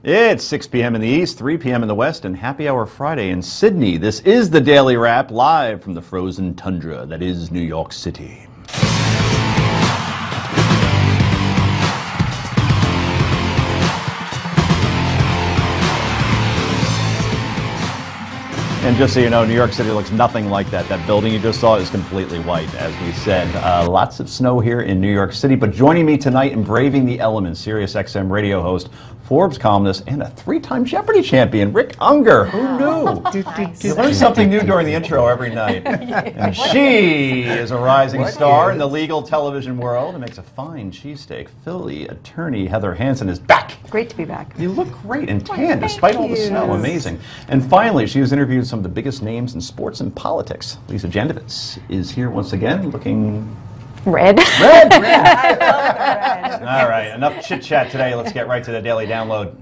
It's 6 p.m. in the East, 3 p.m. in the West, and Happy Hour Friday in Sydney. This is the Daily Wrap, live from the frozen tundra that is New York City. And just so you know, New York City looks nothing like that. That building you just saw is completely white, as we said. Lots of snow here in New York City. But joining me tonight in Braving the Elements, Sirius XM radio host, Forbes columnist, and a three-time Jeopardy champion, Rick Ungar. Who knew? You learn something new during the intro every night. And she is a rising star in the legal television world and makes a fine cheesesteak. Philly attorney Heather Hansen is back. Great to be back. You look great and tan despite all the snow. Amazing. And finally, she has interviewed some of the biggest names in sports and politics. Lisa Jandovitz is here once again, looking red. Red. I love red. All right, enough chit chat today. Let's get right to the daily download.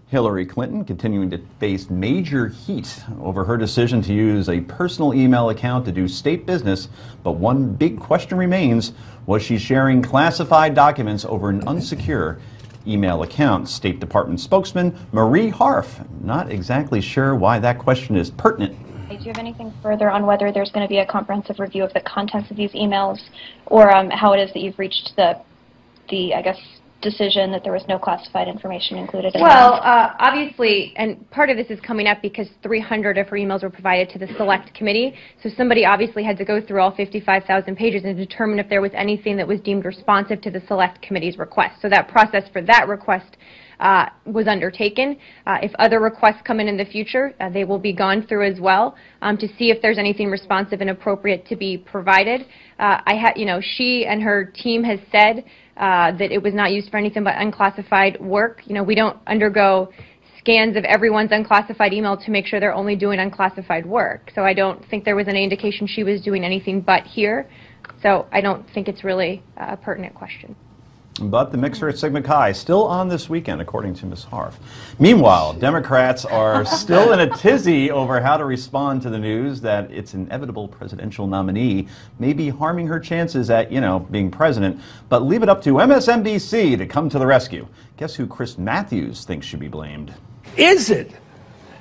Hillary Clinton continuing to face major heat over her decision to use a personal email account to do state business, but one big question remains: was she sharing classified documents over an unsecure email account? State Department spokesman Marie Harf not exactly sure why that question is pertinent. Do you have anything further on whether there's going to be a comprehensive review of the contents of these emails, or how it is that you've reached the I guess, decision that there was no classified information included in Well, obviously, and part of this is coming up because 300 of her emails were provided to the Select Committee, so somebody obviously had to go through all 55,000 pages and determine if there was anything that was deemed responsive to the Select Committee's request. So that process for that request was undertaken. If other requests come in the future, they will be gone through as well to see if there's anything responsive and appropriate to be provided. She and her team has said that it was not used for anything but unclassified work. We don't undergo scans of everyone's unclassified email to make sure they're only doing unclassified work. So I don't think there was any indication she was doing anything but here. So I don't think it's really a pertinent question. But the mixer at Sigma Chi still on this weekend, according to Ms. Harf. Meanwhile, Democrats are still in a tizzy over how to respond to the news that its inevitable presidential nominee may be harming her chances at, being president. But leave it up to MSNBC to come to the rescue. Guess who Chris Matthews thinks should be blamed? Is it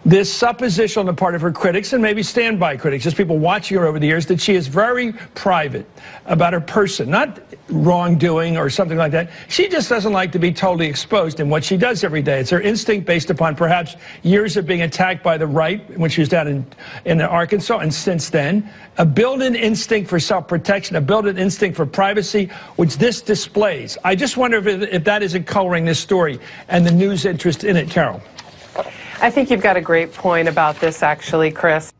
this supposition on the part of her critics, and maybe standby critics, just people watching her over the years, that she is very private about her person, not wrongdoing or something like that. She just doesn't like to be totally exposed in what she does every day. It's her instinct based upon perhaps years of being attacked by the right when she was down in Arkansas, and since then, a built-in instinct for self-protection, a built-in instinct for privacy, which this displays. I just wonder if that isn't coloring this story and the news interest in it, Carol. I think you've got a great point about this, actually, Chris.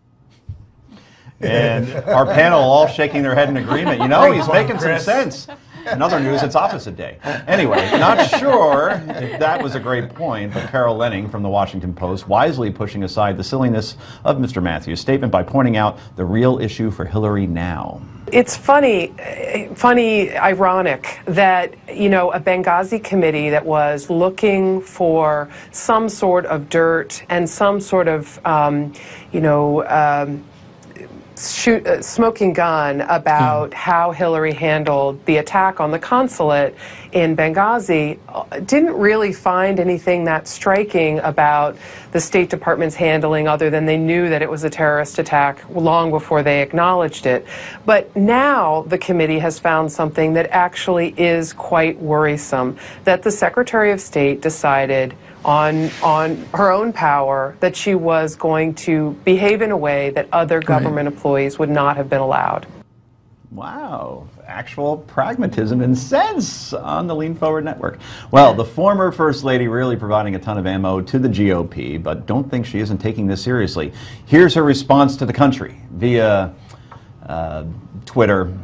And our panel all shaking their head in agreement. He's making some sense. In other news, it's opposite day. Anyway, not sure if that was a great point, but Carol Lenning from the Washington Post wisely pushing aside the silliness of Mr. Matthews' statement by pointing out the real issue for Hillary now. It's funny, ironic that, a Benghazi committee that was looking for some sort of dirt and some sort of, smoking gun about how Hillary handled the attack on the consulate in Benghazi didn't really find anything that striking about the State Department's handling, other than they knew that it was a terrorist attack long before they acknowledged it. But now the committee has found something that actually is quite worrisome, that the Secretary of State decided on her own power that she was going to behave in a way that other government employees would not have been allowed. Wow, actual pragmatism and sense on the Lean Forward Network. Well, the former First Lady really providing a ton of ammo to the GOP, but don't think she isn't taking this seriously. Here's her response to the country via Twitter.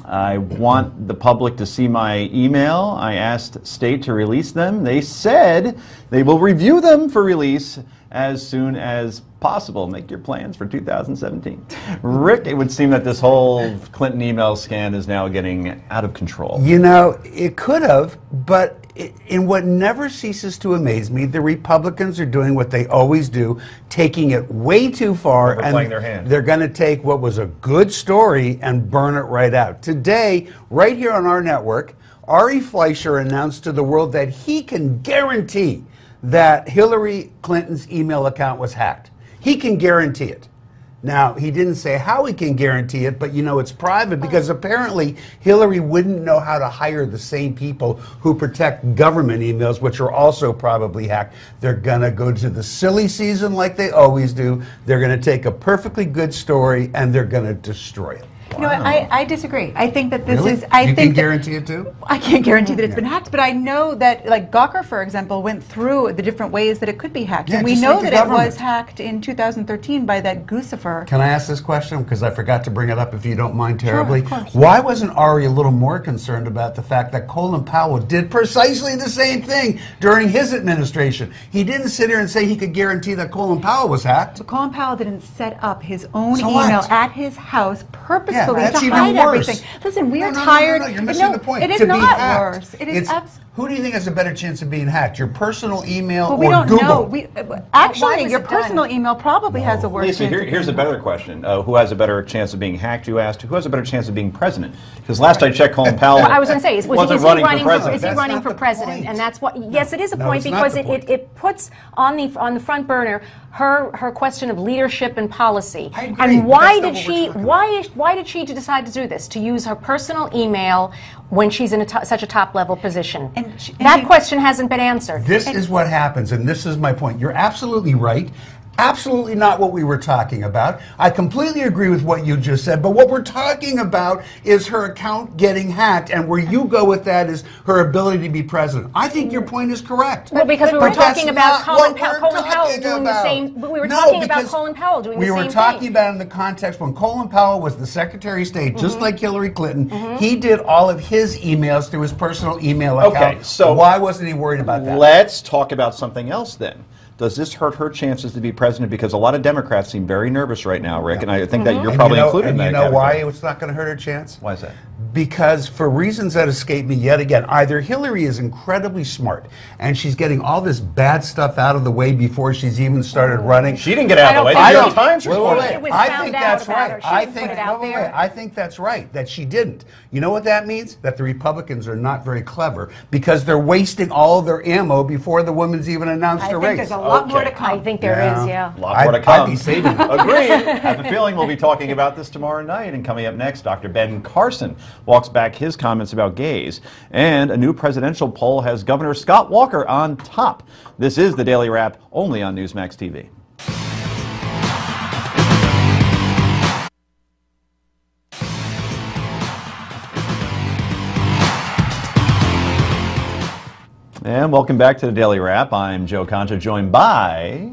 I want the public to see my email. I asked State to release them. They said they will review them for release as soon as possible. Make your plans for 2017. Rick, it would seem that this whole Clinton email scan is now getting out of control. It could have, but in what never ceases to amaze me, the Republicans are doing what they always do, taking it way too far. They're and playing their hand. They're going to take what was a good story and burn it right out. Today, right here on our network, Ari Fleischer announced to the world that he can guarantee that Hillary Clinton's email account was hacked. He can guarantee it. Now, he didn't say how he can guarantee it, but you know it's private because apparently Hillary wouldn't know how to hire the same people who protect government emails, which are also probably hacked. They're going to go to the silly season like they always do. They're going to take a perfectly good story and they're going to destroy it. You know, I disagree. I think that this Really? is. I you think can guarantee it too? I can't guarantee that it's been hacked, but I know that, like Gawker, for example, went through the different ways that it could be hacked, Yeah, and we just know like the that it government. was hacked in 2013 by that Guccifer. Can I ask this question? Because I forgot to bring it up if you don't mind terribly. of course. Why wasn't Ari a little more concerned about the fact that Colin Powell did precisely the same thing during his administration? He didn't sit here and say he could guarantee that Colin Powell was hacked. So Colin Powell didn't set up his own So email what? at his house purposefully that's to even hide worse. everything. Listen, we are No, tired. you're missing the point. It is To be not hacked. worse. It is Who do you think has a better chance of being hacked? Your personal email But or we don't Google? know. Actually, was your it done? personal email probably has a worse Lisa, chance. of here's a being better question. Who has a better chance of being hacked, you asked? Who has a better chance of being president? Because last I checked, Colin Powell I was going to say, wasn't is he running running for president. Is he That's running not for the president? point. And that's what. Yes, it is a No, point it's not because the point. it puts on the front burner her question of leadership and policy. I agree, And but why that's not did what we're she? talking Why did she decide to do this? To use her personal email when she's in such a top level position? And That question hasn't been answered. This is what happens, and this is my point. You're absolutely right. Absolutely not what we were talking about. I completely agree with what you just said, but what we're talking about is her account getting hacked, and where you go with that is her ability to be president. I think your point is correct. Well, because we were But that's talking about not Colin what we're Powell talking doing the about. same. But we were No, talking about because Colin Powell doing the same we thing. were talking about it in the context when Colin Powell was the Secretary of State, just like Hillary Clinton. He did all of his emails through his personal email account. Okay, so why wasn't he worried about that? Let's talk about something else then. Does this hurt her chances to be president? Because a lot of Democrats seem very nervous right now, Rick, and I think that you're probably included in that And you know why category. it's not going to hurt her chance? Why is that? Because for reasons that escape me yet again, either Hillary is incredibly smart and she's getting all this bad stuff out of the way before she's even started running. She didn't get out of the way. I The New don't York Times Wait, reported wait, it. wait. It was I found think out that's about right. her. She I didn't think put it out wait, there. I think that's right that she didn't. You know what that means? That the Republicans are not very clever because they're wasting all of their ammo before the woman's even announced I a think race. there's a lot more to Okay. come. I think there is, yeah. A lot more to I'd come. be saving it. Agreed. I have a feeling we'll be talking about this tomorrow night. And coming up next, Dr. Ben Carson walks back his comments about gays. And a new presidential poll has Governor Scott Walker on top. This is the Daily Wrap, only on Newsmax TV. And welcome back to the Daily Wrap. I'm Joe Concha, joined by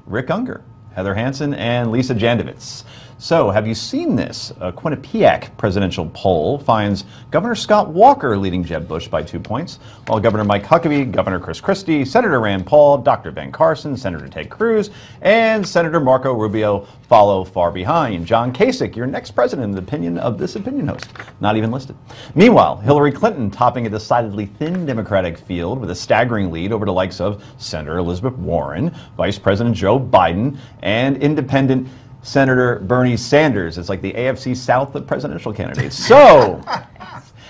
Rick Ungar, Heather Hansen, and Lisa Jandovitz. So, have you seen this? A Quinnipiac presidential poll finds Governor Scott Walker leading Jeb Bush by 2 points, while Governor Mike Huckabee, Governor Chris Christie, Senator Rand Paul, Dr. Ben Carson, Senator Ted Cruz, and Senator Marco Rubio follow far behind. John Kasich, your next president, in the opinion of this opinion host, not even listed. Meanwhile, Hillary Clinton topping a decidedly thin Democratic field with a staggering lead over the likes of Senator Elizabeth Warren, Vice President Joe Biden, and independent Senator Bernie Sanders. It's like the AFC South of presidential candidates. So,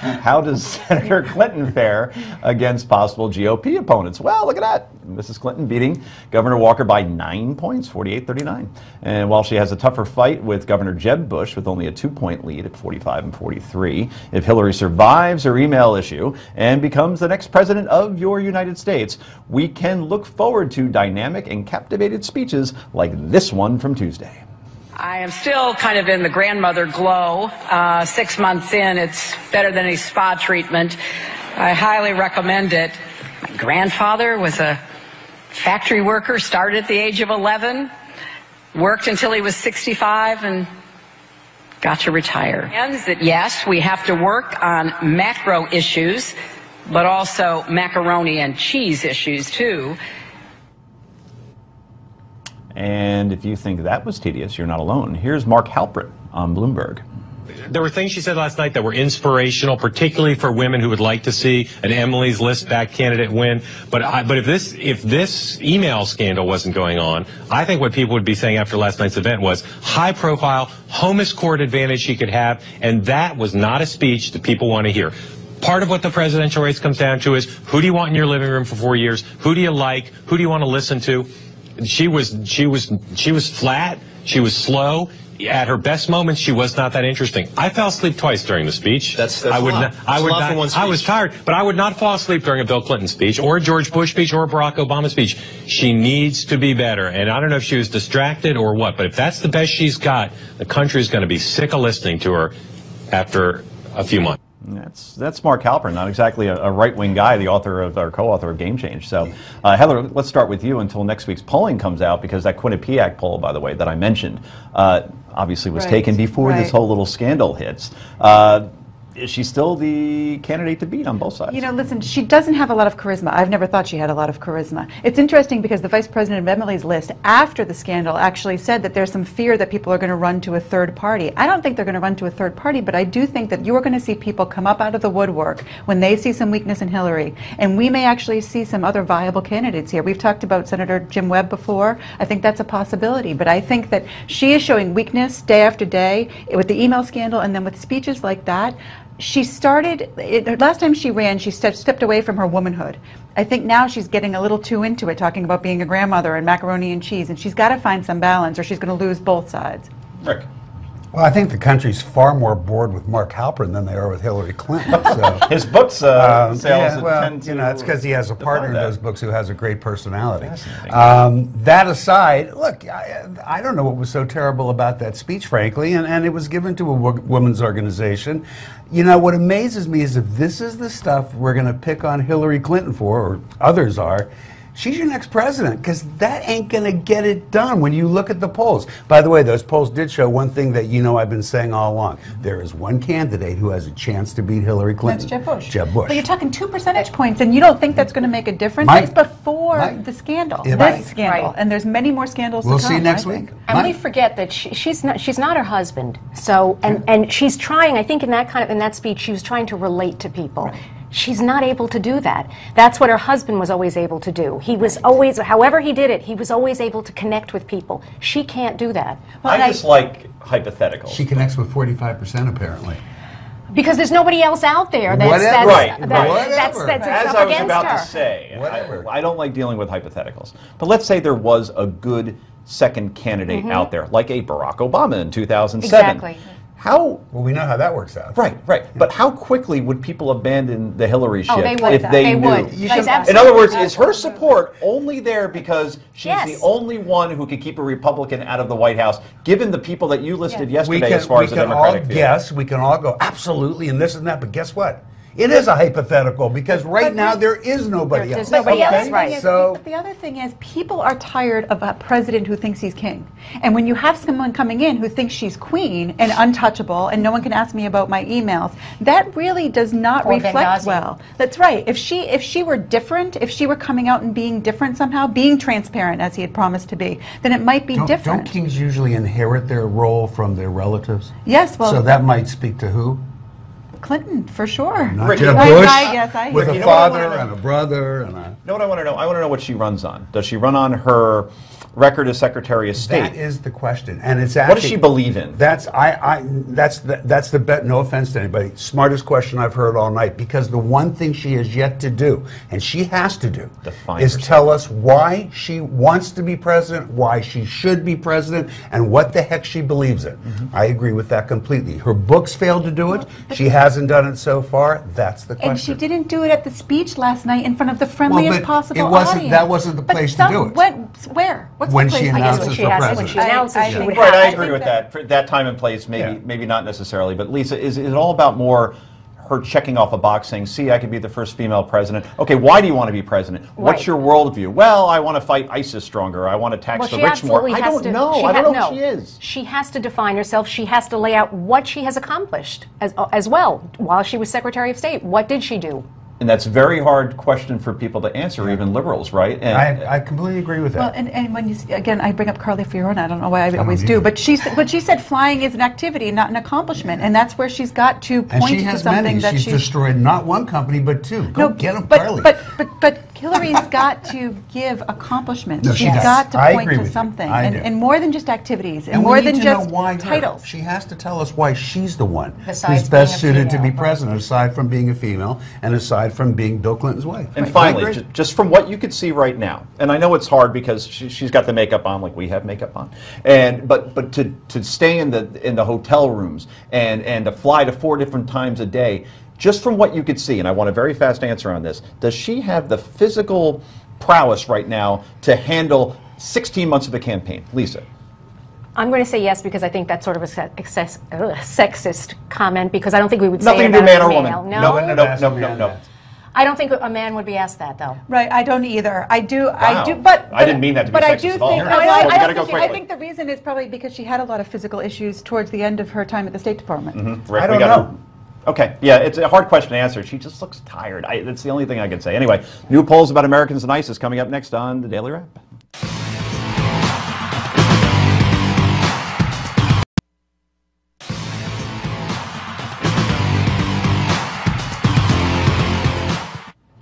how does Senator Clinton fare against possible GOP opponents? Well, look at that. Mrs. Clinton beating Governor Walker by 9 points, 48-39. And while she has a tougher fight with Governor Jeb Bush with only a 2-point lead at 45 and 43, if Hillary survives her email issue and becomes the next president of your United States, we can look forward to dynamic and captivated speeches like this one from Tuesday. I am still kind of in the grandmother glow. 6 months in, it's better than any spa treatment. I highly recommend it. My grandfather was a factory worker, started at the age of 11, worked until he was 65, and got to retire. And that yes, we have to work on macro issues, but also macaroni and cheese issues too. And if you think that was tedious, you're not alone. Here's Mark Halpert on Bloomberg. there were things she said last night that were inspirational, particularly for women who would like to see an Emily's List back candidate win. But if this email scandal wasn't going on, I think what people would be saying after last night's event was high profile, home court advantage she could have, and that was not a speech that people want to hear. Part of what the presidential race comes down to is who do you want in your living room for 4 years? Who do you like? Who do you want to listen to? She was flat. She was slow. At her best moments, she was not that interesting. I fell asleep twice during the speech. I was tired, but I would not fall asleep during a Bill Clinton speech or a George Bush speech or a Barack Obama speech. She needs to be better, and I don't know if she was distracted or what, but if that's the best she's got, the country is going to be sick of listening to her after a few months. That's Mark Halpern, not exactly a right-wing guy, the author of, or co-author of Game Change. So, Heather, let's start with you until next week's polling comes out, because that Quinnipiac poll, by the way, that I mentioned, obviously was taken before this whole little scandal hits. Is she still the candidate to beat on both sides? You know, listen, she doesn't have a lot of charisma. I've never thought she had a lot of charisma. It's interesting because the vice president of Emily's List, after the scandal, actually said that there's some fear that people are going to run to a third party. I don't think they're going to run to a third party, but I do think that you are going to see people come up out of the woodwork when they see some weakness in Hillary. And we may actually see some other viable candidates here. We've talked about Senator Jim Webb before. I think that's a possibility. But I think that she is showing weakness day after day with the email scandal, and then with speeches like that. She started, last time she ran, she stepped away from her womanhood. I think now she's getting a little too into it, talking about being a grandmother and macaroni and cheese, and she's got to find some balance or she's going to lose both sides. Rick. Well, I think the country's far more bored with Mark Halpern than they are with Hillary Clinton. So. His books sales tend to, it's because he has a partner in those books who has a great personality. That aside, look, I don't know what was so terrible about that speech, frankly, and it was given to a women's organization. You know, what amazes me is if this is the stuff we're going to pick on Hillary Clinton for, or others are, she's your next president, because that ain't going to get it done when you look at the polls. By the way, those polls did show one thing that I've been saying all along. There is one candidate who has a chance to beat Hillary Clinton. That's Jeb Bush. Jeb Bush. But you're talking 2 percentage points, and you don't think that's going to make a difference? It's before the scandal, this scandal. And there's many more scandals to come. We'll see next week. And we forget that she's not her husband. So, and she's trying, I think in that speech, she was trying to relate to people. She's not able to do that. That's what her husband was always able to do. He was always, however he did it, he was always able to connect with people. She can't do that. Well, I just like hypotheticals. She connects with 45%, apparently. Because there's nobody else out there that's As up I was against about her. to say, I don't like dealing with hypotheticals. But let's say there was a good second candidate out there, like a Barack Obama in 2007. Exactly. Well, we know how that works out. Right. But how quickly would people abandon the Hillary ship if they knew? In other words, is her support only there because she's the only one who could keep a Republican out of the White House, given the people that you listed yesterday as far as the Democratic field? We can all go, absolutely, and this and that, but guess what? It is a hypothetical, because right now there is nobody else. There's nobody else, right. But the other thing is, people are tired of a president who thinks he's king. And when you have someone coming in who thinks she's queen and untouchable and no one can ask me about my emails, that really does not reflect well. That's right. If she were different, if she were coming out and being different somehow, being transparent as he had promised to be, then it might be different. Don't kings usually inherit their role from their relatives? Yes. Well, so that might speak to who? Clinton, for sure. Not Jeb Bush, with a father and a brother. And a... You know what I want to know? I want to know what she runs on. Does she run on her record as Secretary of State? That is the question, and it's actually. What does she believe in? That's the bet. No offense to anybody. Smartest question I've heard all night, because the one thing she has yet to do, and she has to do, is tell us why she wants to be president, why she should be president, and what the heck she believes in. I agree with that completely. Her books failed to do it. She hasn't done it so far. That's the question. And she didn't do it at the speech last night in front of the friendliest possible audience. That wasn't the place to do it. Where? When she announces the president. When she announces, she would have. Right, I agree with that. For that time and place, maybe not necessarily. But Lisa, is it all about more her checking off a box saying, see, I could be the first female president? Okay, why do you want to be president? What's your worldview? Well, I want to fight ISIS stronger. I want to tax the rich more. I don't know. I don't know who she is. She has to define herself. She has to lay out what she has accomplished as well while she was Secretary of State. What did she do? And that's a very hard question for people to answer, even liberals, right? And I completely agree with that. Well, and when you again, I bring up Carly Fiorina. I don't know why I always do, but she said flying is an activity, not an accomplishment, and that's where she's got to point and she to has something many. that She's destroyed not one company but two. Go get them, Carly. But Hillary's got to give accomplishments. No, she she's does. got to I point agree to with you. something, I do. and more than just activities, and we more need than to just know why titles. She has to tell us why she's the one Besides who's best being a suited to be female, president, aside from being a female and aside from being Bill Clinton's wife. And I finally, agree. just from what you could see right now, and I know it's hard because she's got the makeup on like we have makeup on, and but to stay in the hotel rooms and to fly to 4 different times a day, just from what you could see, and I want a very fast answer on this, does she have the physical prowess right now to handle 16 months of a campaign? Lisa. I'm going to say yes because I think that's sort of a sexist comment because I don't think we would say Nothing it to do about man or a woman. male. No. I don't think a man would be asked that though. Right, I don't either. I do, Wow. but I didn't mean that to be but I sexist do at all. think. Well, No, we I gotta don't go think- I quickly. think the reason is probably because she had a lot of physical issues towards the end of her time at the State Department. Rick, I don't we gotta- know. Okay, yeah, it's a hard question to answer. She just looks tired. That's the only thing I can say. Anyway, new polls about Americans and ISIS coming up next on the Daily Wrap.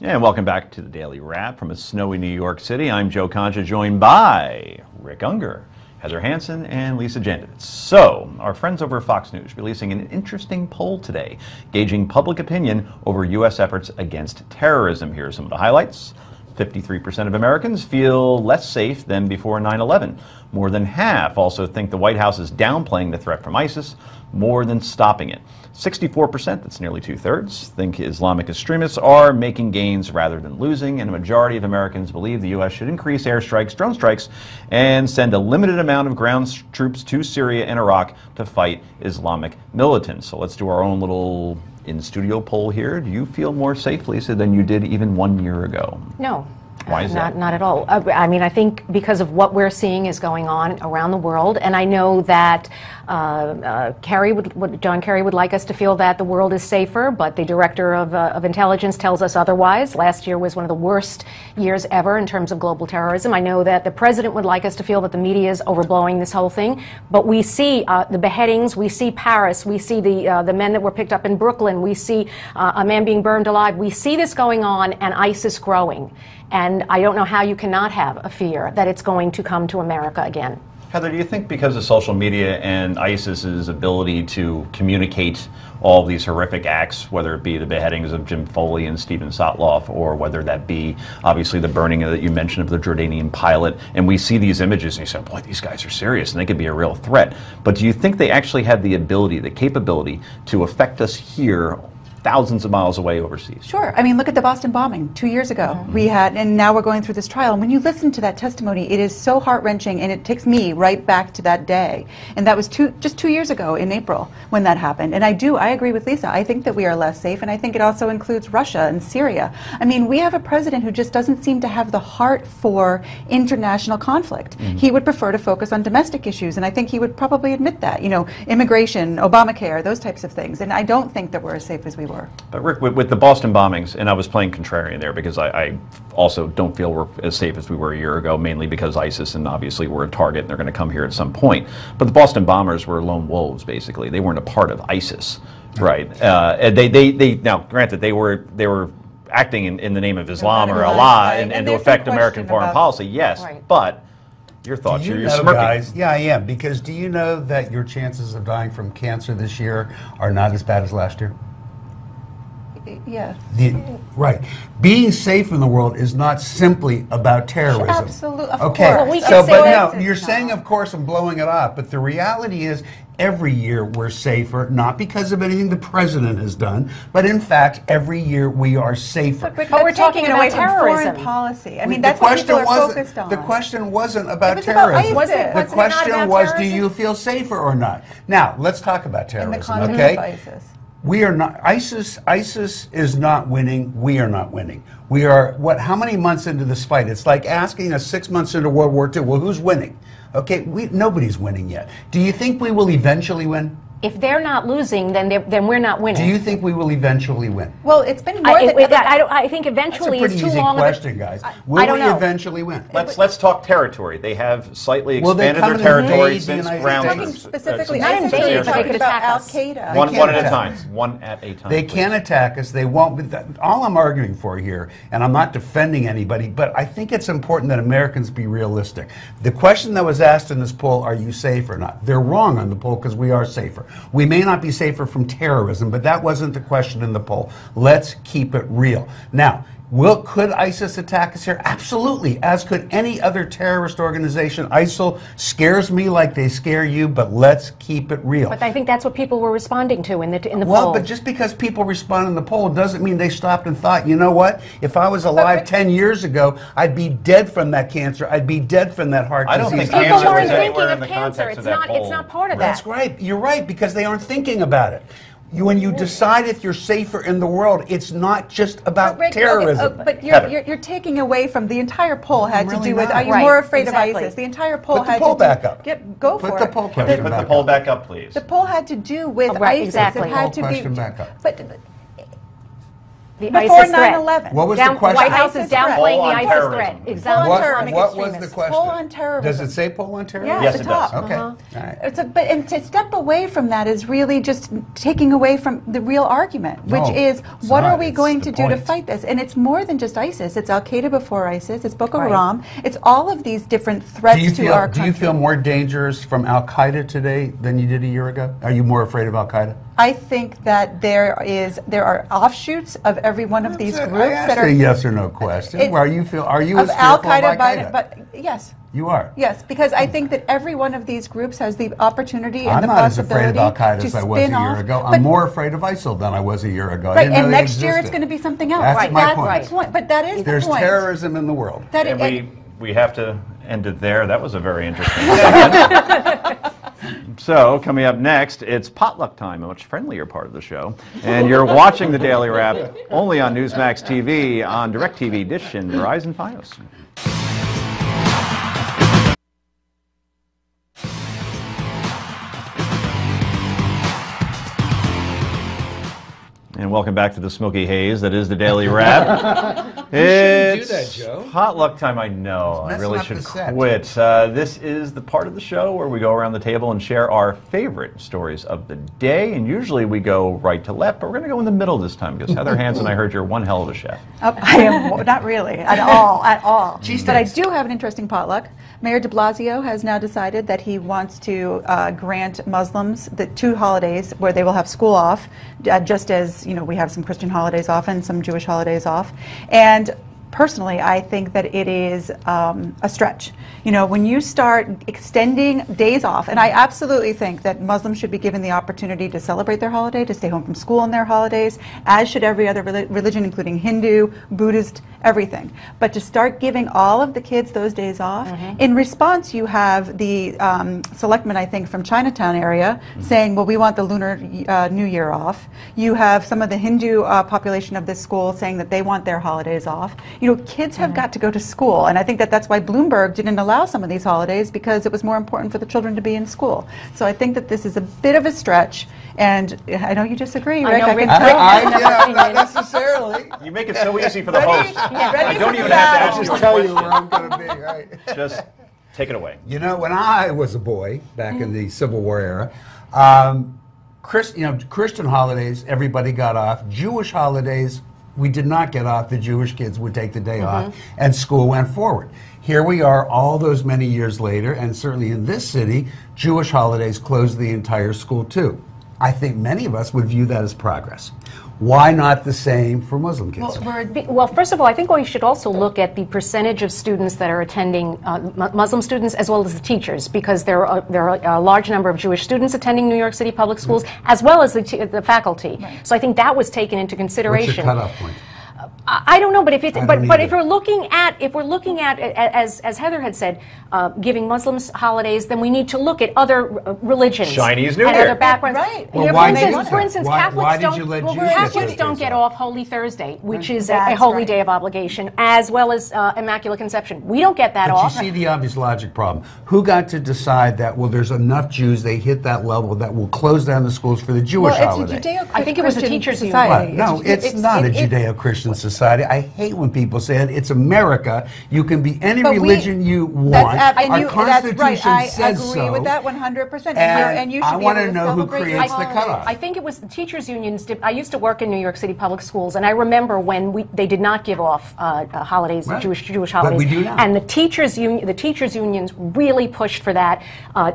And welcome back to the Daily Wrap from a snowy New York City. I'm Joe Concha, joined by Rick Ungar, Heather Hansen, and Lisa Jandovitz. So, our friends over at Fox News releasing an interesting poll today, gauging public opinion over U.S. efforts against terrorism. Here are some of the highlights. 53% of Americans feel less safe than before 9/11. More than half also think the White House is downplaying the threat from ISIS more than stopping it. 64%, that's nearly 2/3, think Islamic extremists are making gains rather than losing, and a majority of Americans believe the U.S. should increase airstrikes, drone strikes, and send a limited amount of ground troops to Syria and Iraq to fight Islamic militants. So let's do our own little in-studio poll here. Do you feel more safe, Lisa, than you did even 1 year ago? No. Why is that? Not at all. I mean, I think because of what we're seeing is going on around the world, and I know that John Kerry would like us to feel that the world is safer, but the director of intelligence tells us otherwise. Last year was one of the worst years ever in terms of global terrorism. I know that the president would like us to feel that the media is overblowing this whole thing, but we see the beheadings, we see Paris, we see the men that were picked up in Brooklyn, we see a man being burned alive. We see this going on and ISIS growing. And I don't know how you cannot have a fear that it's going to come to America again. Heather, do you think because of social media and ISIS's ability to communicate all these horrific acts, whether it be the beheadings of Jim Foley and Stephen Sotloff, or whether that be obviously the burning that you mentioned of the Jordanian pilot, and we see these images and you say, boy, these guys are serious and they could be a real threat. But do you think they actually have the ability, the capability to affect us here thousands of miles away overseas? Sure. I mean, look at the Boston bombing 2 years ago. We had, and now we're going through this trial. And when you listen to that testimony, it is so heart-wrenching, and it takes me right back to that day. And that was just 2 years ago in April when that happened. And I agree with Lisa. I think that we are less safe, and I think it also includes Russia and Syria. I mean, we have a president who just doesn't seem to have the heart for international conflict. He would prefer to focus on domestic issues, and I think he would probably admit that. You know, immigration, Obamacare, those types of things. And I don't think that we're as safe as we were. But Rick, with the Boston bombings, and I was playing contrarian there because I also don't feel we're as safe as we were a year ago, mainly because ISIS and obviously we're a target and they're going to come here at some point. But the Boston bombers were lone wolves, basically. They weren't a part of ISIS, right? They now, granted, they were acting in the name of Islam or Allah and to affect American foreign policy, yes, Right. But your thoughts, Do you you're know, smirking. guys? Yeah, I am. Because do you know that your chances of dying from cancer this year are not as bad as last year? Yeah. Right. Being safe in the world is not simply about terrorism. Absolutely. Of Okay. course. Well, we So, can say but that- no, you're saying, of course, I'm blowing it up. But the reality is, every year we're safer, not because of anything the president has done, but in fact, every year we are safer. But we're taking it away from foreign terrorism. policy. I mean, that's what people are focused on. The question wasn't about It was about terrorism. ISIS. The Wasn't it question not about was, do terrorism? you feel safer or not? Now, let's talk about in the terrorism, context okay? of ISIS. We are not, ISIS is not winning, we are not winning. We are, how many months into this fight? It's like asking us 6 months into World War II, well, who's winning? Okay, nobody's winning yet. Do you think we will eventually win? If they're not losing, then we're not winning. Do you think we will eventually win? Well, it's been more than... I think eventually That's a is pretty too easy long question, guys. I Will don't we know. eventually win? Let's talk territory. They have slightly Will they expanded their come and territory invade the since United ground. States? Talking specifically, Not ISIS, invade, you're but they talking could about attack us. Al-Qaeda. One at a attack time. us. One at a time. They please. can attack us. They won't. But all I'm arguing for here, and I'm not defending anybody, but I think it's important that Americans be realistic. The question that was asked in this poll, are you safe or not? They're wrong on the poll because we are safer. We may not be safer from terrorism, but that wasn't the question in the poll. Let's keep it real. Now, could ISIS attack us here? Absolutely, as could any other terrorist organization. ISIL scares me like they scare you, but let's keep it real. But I think that's what people were responding to in the poll. Well, but just because people respond in the poll doesn't mean they stopped and thought, you know what? If I was alive 10 years ago, I'd be dead from that cancer. I'd be dead from that heart I don't disease. think People cancer weren't was thinking anywhere in of the cancer. context of that It's poll. not part of That's that. right. You're right, because they aren't thinking about it. When you decide if you're safer in the world, it's not just about Rick, terrorism. okay, but Heather. you're taking away from the entire poll had to Really do with not. are you Right, more afraid exactly. of ISIS? The entire poll Put the had poll to do, back up. Go Put for the it. poll Can we question put back the poll up. back up, please? The poll had to do with Right, ISIS. exactly. It had Poll to be question back up. But The before ISIS threat. 9/11. What was the The question? White House is ISIS threat. downplaying Poll the on ISIS terrorism. threat. Poll on Exactly. terrorism. What was the Extremists. question? Poll on terrorism. Does it say poll on terrorism? Yeah, Yes, at the it does. top. Okay. All right. And to step away from that is really just taking away from the real argument, which No, is it's what not. are we It's going the to do to point. fight this? And it's more than just ISIS. It's Al Qaeda before ISIS. It's Boko Right. Haram. It's all of these different threats to our country. Do you feel more dangerous from Al Qaeda today than you did a year ago? Are you more afraid of Al Qaeda? I think that there are offshoots of every one of these groups I asked that are a yes or no question. It- Are you of as Al fearful of Qaeda, Al Qaeda? but yes. You are. Yes, because I think that every one of these groups has the opportunity and I'm the not as possibility afraid of Al Qaeda to as I was a spin year off. ago. But- I'm more afraid of ISIL than I was a year ago. I Right, didn't know and they next year it's existed. going to be something else. That's Right, my that's point. the point. But that is There's the point. terrorism in the world. That And it- we have to end it there. That was a very interesting segment. So, coming up next, it's potluck time, a much friendlier part of the show. And you're watching the Daily Wrap only on Newsmax TV, on DirecTV, Dish, and Verizon Fios. And welcome back to the smoky haze that is the Daily Wrap. It's do that, Joe. potluck time, I know. I Messing really up should the set. quit. This is the part of the show where we go around the table and share our favorite stories of the day. And usually we go right to left, but we're going to go in the middle this time because Heather Hansen, I heard you're one hell of a chef. I am not really at all. But I do have an interesting potluck. Mayor de Blasio has now decided that he wants to grant Muslims the 2 holidays where they will have school off, just as we have some Christian holidays off and some Jewish holidays off. And personally, I think that it is a stretch. When you start extending days off, and I absolutely think that Muslims should be given the opportunity to celebrate their holiday, to stay home from school on their holidays, as should every other religion, including Hindu, Buddhist, everything. But to start giving all of the kids those days off, in response, you have the selectmen, I think, from Chinatown area saying, well, we want the Lunar New Year off. You have some of the Hindu population of this school saying that they want their holidays off. Kids have got to go to school, and I think that that's why Bloomberg didn't allow some of these holidays, because it was more important for the children to be in school. So I think that this is a bit of a stretch, and I know you disagree, Rick. I know Rick can tell. Not necessarily. You make it so easy for the host. Ready I don't for even that? have to ask you Just a tell you question. where I'm going to be, right? Just take it away. When I was a boy, back in the Civil War era, Christian holidays, everybody got off. Jewish holidays, we did not get off. The Jewish kids would take the day off, and school went forward. Here we are all those many years later, and certainly in this city, Jewish holidays closed the entire school too. I think many of us would view that as progress. Why not the same for Muslim kids? Well, first of all, I think we should also look at the percentage of students that are attending, Muslim students as well as the teachers, because there are a large number of Jewish students attending New York City public schools, as well as the faculty. Right. So I think that was taken into consideration. What's your cutoff point? I don't know, but if it's but if either. we're looking at as Heather had said, giving Muslims holidays, then we need to look at other religions, Chinese New and Year. other backgrounds. Right. Well, You know, why did you for instance, why Catholics did don't. you let well, Jews get Catholics those don't days get off? off Holy Thursday, which is a That's holy right. day of obligation, as well as Immaculate Conception. We don't get that But off. you see the obvious logic problem. Who got to decide that, well, there's enough Jews, they hit that level that will close down the schools for the Jewish holiday? It's a Judeo-Christian I think it was the teachers' union. society. What? No, it's not a Judeo-Christian society. I hate when people say it. It's America. You can be any But religion you want. That's Our Constitution right. I says agree so. with that 100%. And you should I be want able to know who celebrate your creates the holidays. cutoff. I think it was the teachers' unions. I used to work in New York City public schools, and I remember when they did not give off holidays, Right. Jewish But holidays. we do now. And the teachers' unions really pushed for that.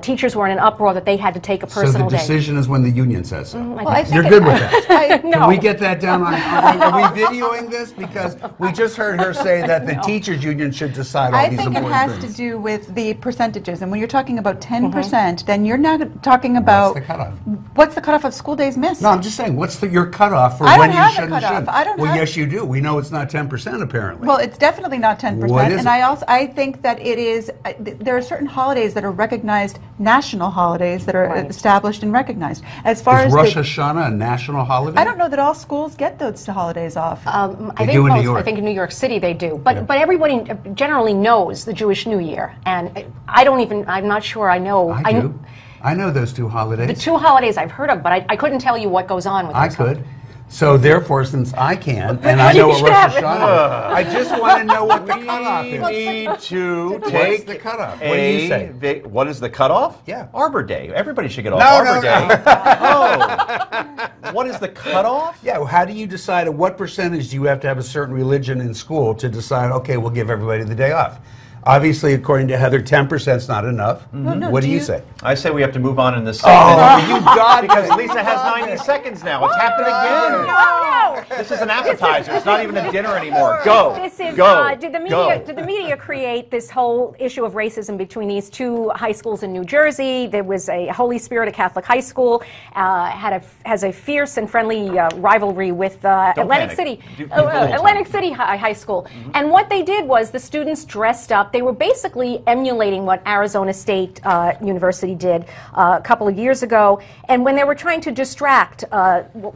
Teachers were in an uproar that they had to take a So personal the day. decision is when the union says so. I think You're it- good with that. No. Can we get that down on, are we videoing this? Because we just heard her say that the teachers' union should decide all I these think it important has things. to do with the percentages. And when you're talking about 10%, then you're not talking about What's the cutoff? what's the cutoff of school days missed. No, I'm just saying, what's your cutoff for I when don't you have a should and cutoff. shouldn't? I don't Well, have- yes, you do. We know it's not 10% apparently. Well, it's definitely not 10%. What is and it? I think that it is. There are certain holidays that are recognized national holidays that are established and recognized. As far Is as Rosh the, Hashanah a national holiday? I don't know that all schools get those holidays off. I They think do in New most, York. I think in New York City they do, but everybody generally knows the Jewish New Year, and I'm not sure I know. I do. I know those two holidays. The two holidays I've heard of, but I couldn't tell you what goes on with I those could. holidays. So therefore, since I can, and I know what Rosh Hashanah is, I just want to know what the cutoff is. We need to What's take the cutoff? What do you say? What is the cutoff? Yeah. Arbor Day. Everybody should get off No, Arbor no, Day. no. Oh. What is the cutoff? Yeah, well, how do you decide at what percentage do you have to have a certain religion in school to decide, okay, we'll give everybody the day off? Obviously, according to Heather, 10% is not enough. no, What do do you you- say? I say we have to move on in this segment. Oh, you got it. Because Lisa has 90 seconds now. It's happened again. No. This is an appetizer. It's not even a dinner anymore. Go. This is Go. did Go. the media create this whole issue of racism between these two high schools in New Jersey? There was a Holy Spirit, a Catholic high school, has a fierce and friendly rivalry with Atlantic panic. City, Do a little Atlantic City High School. And what they did was the students dressed up. They were basically emulating what Arizona State University did a couple of years ago. And when they were trying to distract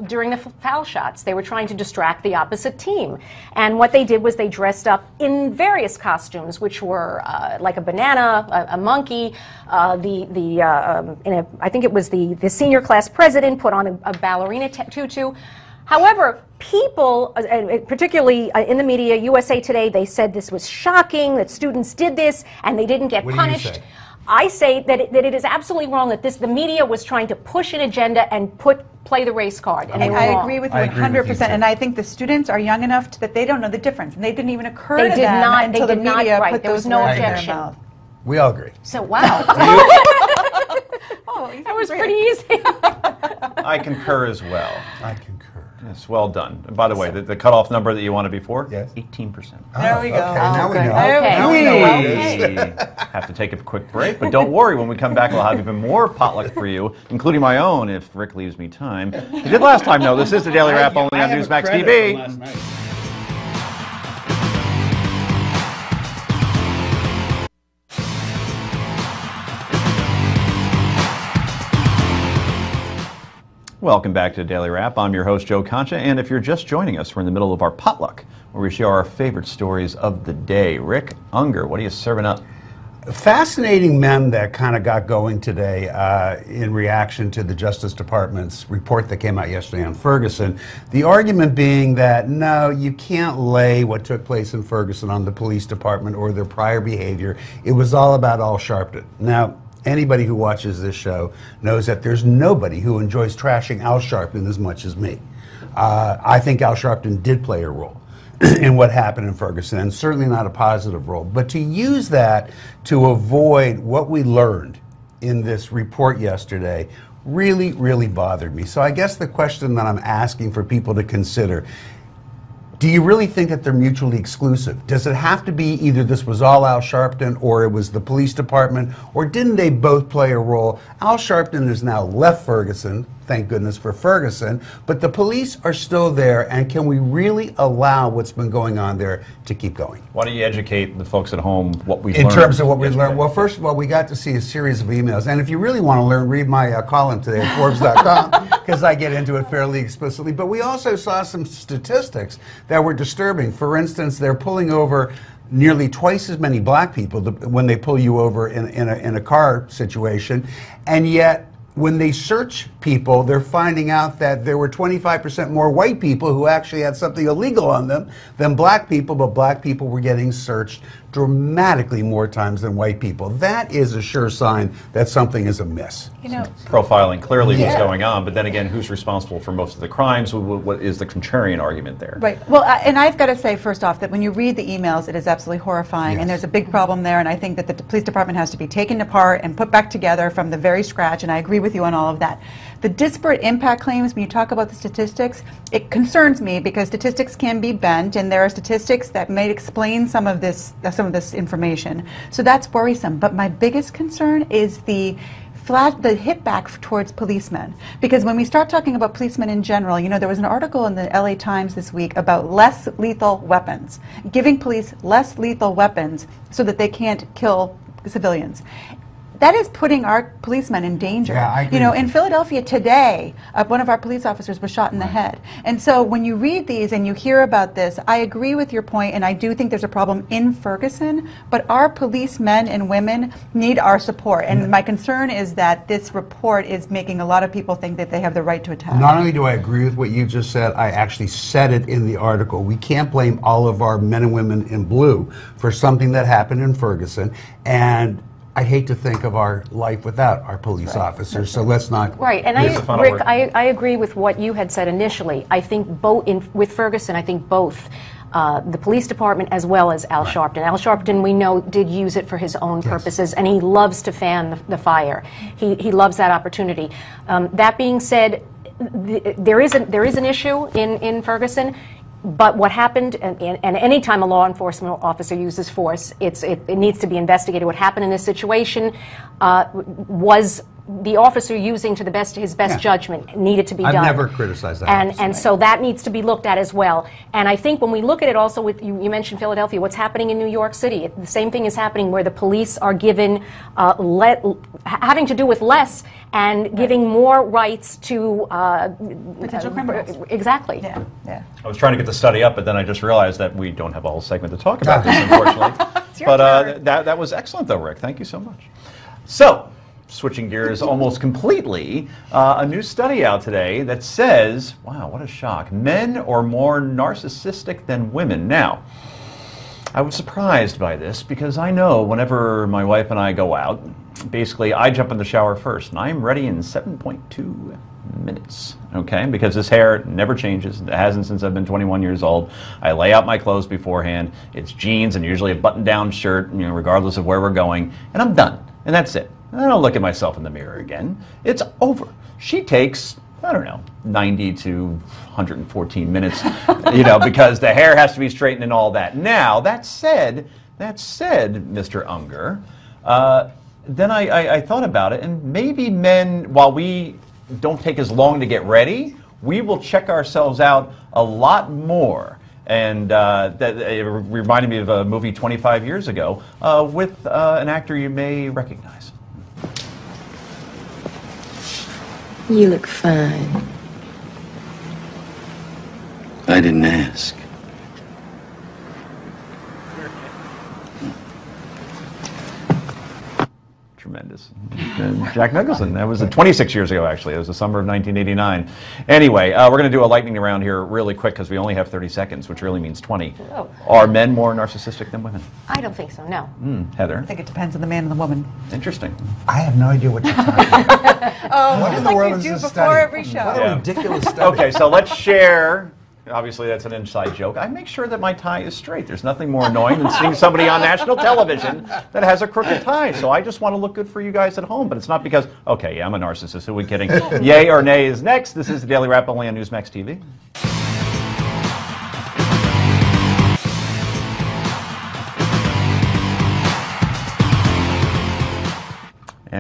during the foul shots, they were trying to distract the opposite team. And what they did was they dressed up in various costumes, which were like a banana, a monkey. I think it was the senior class president put on a ballerina tutu. However, people, particularly in the media, USA Today, they said this was shocking, that students did this, and they didn't get What do you punished. say? I say that it is absolutely wrong that the media was trying to push an agenda and play the race card. And they were I wrong. agree with you I agree with you, 100%. too. And I think the students are young enough that they don't know the difference. And they didn't even occur They to did them not- until they the did not- media right, put there those was no words in their objection. mouth. We all agree. So, wow. Oh, That was pretty easy. I concur as well. I concur. Yes, well done. And by the way, the cutoff number that you wanted before? Yes. 18%. There we go. Okay, now we good. know. Okay. Now we know what it We is. have to take a quick break, but don't worry. When we come back, we'll have even more potluck for you, including my own, if Rick leaves me time. He did last time, though. This is the Daily Wrap only on Newsmax TV. Welcome back to Daily Wrap. I'm your host, Joe Concha, and if you're just joining us, we're in the middle of our potluck, where we share our favorite stories of the day. Rick Ungar, what are you serving up? Fascinating meme that kind of got going today in reaction to the Justice Department's report that came out yesterday on Ferguson. The argument being that, no, you can't lay what took place in Ferguson on the police department or their prior behavior. It was all about Al Sharpton. Now, anybody who watches this show knows that there's nobody who enjoys trashing Al Sharpton as much as me. I think Al Sharpton did play a role in what happened in Ferguson, and certainly not a positive role. But to use that to avoid what we learned in this report yesterday really, really bothered me. So I guess the question that I'm asking for people to consider, Do you really think that they're mutually exclusive? Does it have to be either this was all Al Sharpton or it was the police department, or didn't they both play a role? Al Sharpton has now left Ferguson, thank goodness for Ferguson, but the police are still there, and can we really allow what's been going on there to keep going? Why don't you educate the folks at home what we've learned? In terms of what we've learned, well, first of all, we got to see a series of emails, and if you really want to learn, read my column today at Forbes.com, because I get into it fairly explicitly, but we also saw some statistics that were disturbing. For instance, they're pulling over nearly twice as many black people when they pull you over in a car situation, and yet when they search people, they're finding out that there were 25% more white people who actually had something illegal on them than black people, but black people were getting searched dramatically more times than white people. That is a sure sign that something is amiss. You know, Profiling clearly was going on, but then again, who's responsible for most of the crimes? What is the contrarian argument there? right. Well, and I've got to say, first off, that when you read the emails, it is absolutely horrifying, Yes. and there's a big problem there, and I think that the police department has to be taken apart and put back together from the very scratch, and I agree with you on all of that. The disparate impact claims, when you talk about the statistics, it concerns me because statistics can be bent, and there are statistics that may explain some of this information. So that's worrisome. But my biggest concern is the hit back towards policemen. Because when we start talking about policemen in general, you know, there was an article in the LA Times this week about less lethal weapons, giving police less lethal weapons so that they can't kill civilians. That is putting our policemen in danger. Yeah, I agree you know, with in you. Philadelphia today, one of our police officers was shot in the head. And so when you read these and you hear about this, I agree with your point, and I do think there's a problem in Ferguson, but our policemen and women need our support. And my concern is that this report is making a lot of people think that they have the right to attack. Not only do I agree with what you just said, I actually said it in the article. We can't blame all of our men and women in blue for something that happened in Ferguson, and I hate to think of our life without our police officers, so let's not... Right, and Rick, I agree with what you had said initially. I think with Ferguson, I think both the police department as well as Al Sharpton. Al Sharpton, we know, did use it for his own purposes, and he loves to fan the fire. He loves that opportunity. That being said, there is an issue in Ferguson. But what happened, and any time a law enforcement officer uses force, it needs to be investigated. What happened in this situation was the officer using to his best judgment needed to be done. I've never criticized that. And so that needs to be looked at as well. And I think when we look at it also with, you mentioned Philadelphia, what's happening in New York City, the same thing is happening where the police are given, having to do with less and giving more rights to potential criminals. Exactly. Yeah, yeah. I was trying to get the study up, but then I just realized that we don't have a whole segment to talk about this, unfortunately. But that was excellent, though, Rick. Thank you so much. So, switching gears almost completely, a new study out today that says, wow, what a shock, men are more narcissistic than women. Now, I was surprised by this because I know whenever my wife and I go out, basically I jump in the shower first, and I'm ready in 7.2 minutes, okay? Because this hair never changes. It hasn't since I've been 21 years old. I lay out my clothes beforehand. It's jeans and usually a button-down shirt, you know, regardless of where we're going, and I'm done. And that's it. I don't look at myself in the mirror again. It's over. She takes, I don't know, 90 to 114 minutes, you know, because the hair has to be straightened and all that. Now, that said, Mr. Ungar, then I thought about it, and maybe men, while we don't take as long to get ready, we will check ourselves out a lot more. And it reminded me of a movie 25 years ago with an actor you may recognize. You look fine. I didn't ask. Tremendous. Jack Nicholson. That was 26 years ago, actually. It was the summer of 1989. Anyway, we're going to do a lightning round here really quick because we only have 30 seconds, which really means 20. Oh. Are men more narcissistic than women? I don't think so, no. Heather? I think it depends on the man and the woman. Interesting. I have no idea what you're talking about. What in the world is do this before study? every show. What a ridiculous study. Okay, so let's share. Obviously, that's an inside joke. I make sure that my tie is straight. There's nothing more annoying than seeing somebody on national television that has a crooked tie. So I just want to look good for you guys at home. But it's not because, okay, yeah, I'm a narcissist. Who are we kidding? Yay or nay is next. This is the Daily Wrap only on Newsmax TV.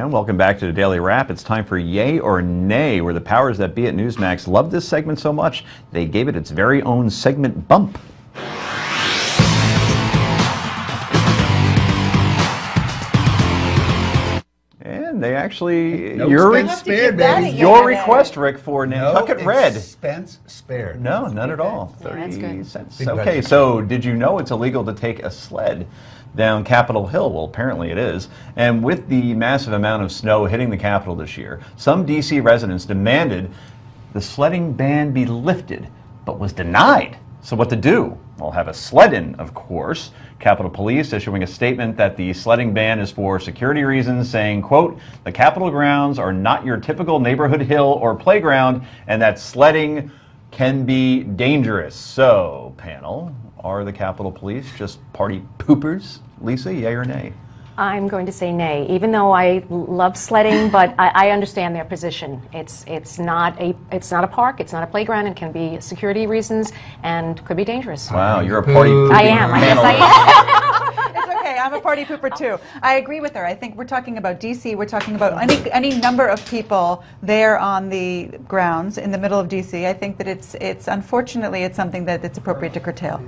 And welcome back to the Daily Wrap. It's time for Yay or Nay, where the powers that be at Newsmax love this segment so much, they gave it its very own segment bump. And they actually, No your expense spared, baby. your request, Rick, for Nantucket Red. Expense spared. No, none at all. Yeah, that's 30 good. cents. Big Okay, budget. so did you know it's illegal to take a sled down Capitol Hill? Well, apparently it is. And with the massive amount of snow hitting the Capitol this year, some D.C. residents demanded the sledding ban be lifted, but was denied. So what to do? Well, have a sled in, of course. Capitol Police issuing a statement that the sledding ban is for security reasons, saying, quote, the Capitol grounds are not your typical neighborhood hill or playground, and that sledding can be dangerous. So, panel, are the Capitol Police just party poopers? Lisa, yay or nay? I'm going to say nay, even though I love sledding, but I understand their position. It's not a park, it's not a playground, it can be security reasons and could be dangerous. Wow, you're a party pooping I am. I guess panel. I am. It's okay. I'm a party pooper too. I agree with her. I think we're talking about DC. We're talking about any number of people there on the grounds in the middle of DC. I think that it's unfortunately it's something that it's appropriate to curtail.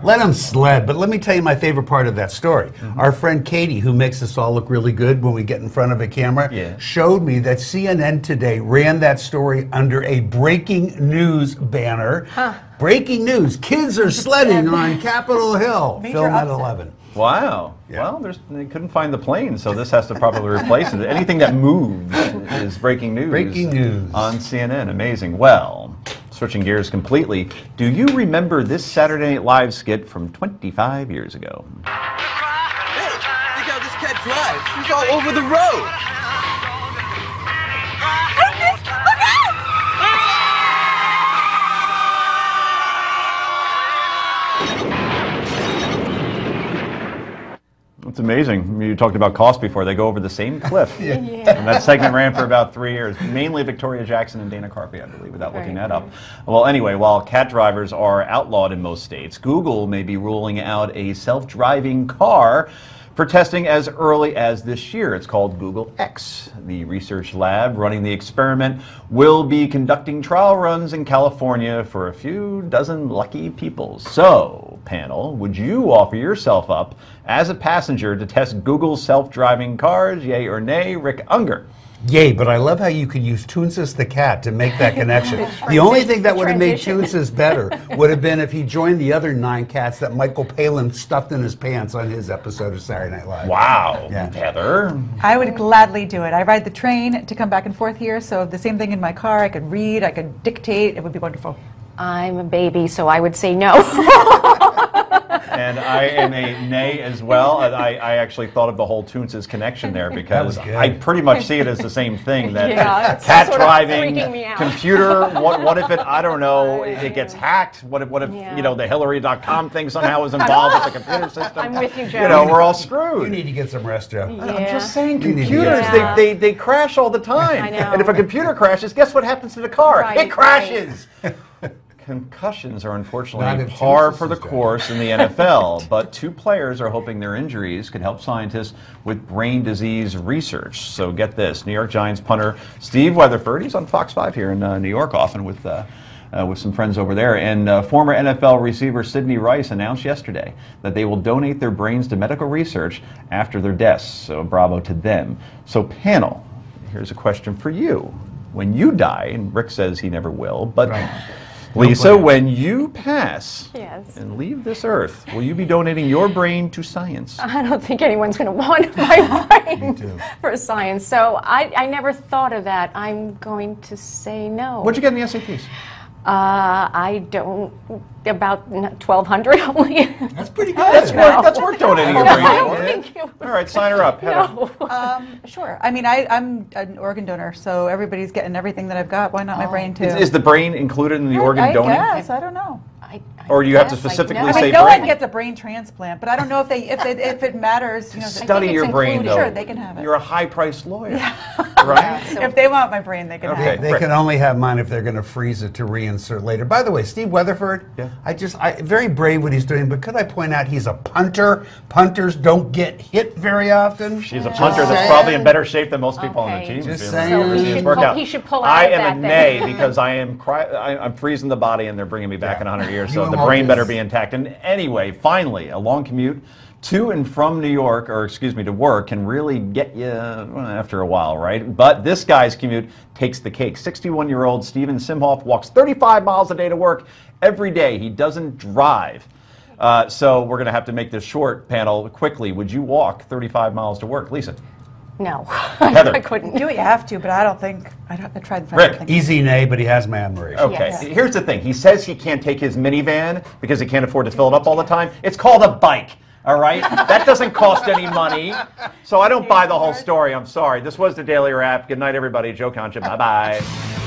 Let them sled, but let me tell you my favorite part of that story. Our friend Katie, who makes us all look really good when we get in front of a camera, showed me that CNN today ran that story under a breaking news banner. Breaking news, kids are sledding on Capitol Hill. Major Film at upset. 11. Wow. Yeah. Well, they couldn't find the plane, so this has to probably replace it. Anything that moves is breaking news. Breaking news. On CNN. Amazing. Well, switching gears completely, do you remember this Saturday Night Live skit from 25 years ago? Hey, look how this cat drives. He's all over the road. It's amazing. You talked about cost before. They go over the same cliff. And that segment ran for about 3 years, mainly Victoria Jackson and Dana Carvey, I believe, without looking that up. Well, anyway, while cat drivers are outlawed in most states, Google may be ruling out a self-driving car for testing as early as this year. It's called Google X. The research lab running the experiment will be conducting trial runs in California for a few dozen lucky people. So, panel, would you offer yourself up as a passenger to test Google's self-driving cars, yay or nay? Rick Ungar. Yay, but I love how you could use Toonsis the cat to make that connection. The only thing that would have made Toonsis better would have been if he joined the other 9 cats that Michael Palin stuffed in his pants on his episode of Saturday Night Live. Wow. Yeah. Heather? I would gladly do it. I ride the train to come back and forth here, so the same thing in my car. I could read, I could dictate. It would be wonderful. I'm a baby, so I would say no. And I am a nay as well. I actually thought of the whole Toonsis connection there because I pretty much see it as the same thing. That cat driving, computer. What if it? I don't know. It gets hacked. What if you know the Hillary.com thing somehow is involved with the computer system? I'm with you, Joe. You know, we're all screwed. You need to get some rest, Joe. I'm just saying, You need to computers, get they crash all the time. I know. And if a computer crashes, guess what happens to the car? Right, It crashes. Concussions are Not unfortunately if par Jesus for the is dead. course in the NFL, but 2 players are hoping their injuries could help scientists with brain disease research. So get this, New York Giants punter Steve Weatherford, he's on Fox 5 here in New York often with some friends over there, and former NFL receiver Sidney Rice announced yesterday that they will donate their brains to medical research after their deaths, so bravo to them. So panel, here's a question for you. When you die, and Rick says he never will, but Lisa, when you pass and leave this earth, will you be donating your brain to science? I don't think anyone's going to want my brain for science, so I never thought of that. I'm going to say no. What'd you get in the SATs? I don't, about 1,200 only. That's pretty good. That's worth donating your brain for. you. All right, sign her up. No. Sure. I mean, I'm an organ donor, so everybody's getting everything that I've got. Why not my brain too? Is the brain included in the organ I donor? guess. I don't know. Or you have to guess, like, specifically no. I say mean, no brain. one gets a brain transplant, but I don't know if it matters. You know, Study it's your brain, included. though. Sure, they can have it. You're a high-priced lawyer, right? If they want my brain, they can Okay. have it. They can only have mine if they're going to freeze it to reinsert later. By the way, Steve Weatherford, very brave what he's doing, but could I point out he's a punter? Punters don't get hit very often. She's a punter that's probably in better shape than most people on the Okay. team. Just It's saying. really So didn't work out. he should pull out I of am that a then. nay because I'm freezing the body and they're bringing me back in 100 years. So You the and brain Marcus. better be intact. And anyway, finally, a long commute to and from New York, or excuse me, to work, can really get you after a while, right? But this guy's commute takes the cake. 61-year-old Steven Simhoff walks 35 miles a day to work every day. He doesn't drive. So we're going to have to make this short, panel, quickly. Would you walk 35 miles to work? Lisa? No, Heather. I couldn't. Do what you have to, but I don't think I tried. Rick. Easy nay, but he has my admiration. Okay, Yes. here's the thing. He says he can't take his minivan because he can't afford to fill it up all the time. It's called a bike, all right? That doesn't cost any money. So I don't buy the whole story. I'm sorry. This was the Daily Wrap. Good night, everybody. Joe Concha. Bye-bye.